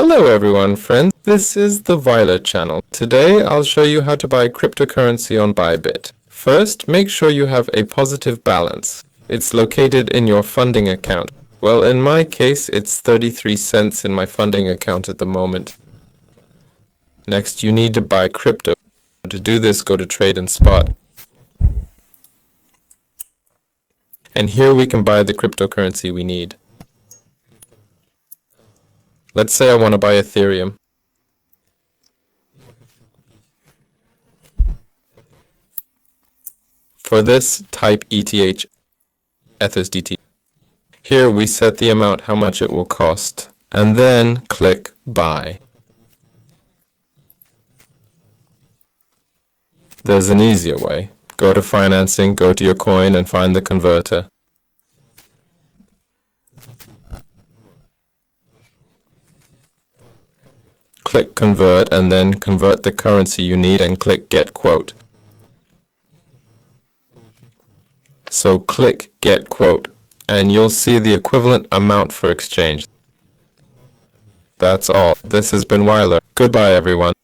Hello everyone, friends. This is the Violet channel. Today I'll show you how to buy cryptocurrency on Bybit. First, make sure you have a positive balance. It's located in your funding account. Well, in my case, it's 33 cents in my funding account at the moment. Next, you need to buy crypto. To do this, go to Trade and Spot. And here we can buy the cryptocurrency we need. Let's say I want to buy Ethereum. For this, type ETH ETHUSDT. Here we set the amount, how much it will cost, and then click Buy. There's an easier way. Go to Financing, go to your coin, and find the converter. Click Convert, and then convert the currency you need and click Get Quote. So click Get Quote, and you'll see the equivalent amount for exchange. That's all. This has been Weiler. Goodbye, everyone.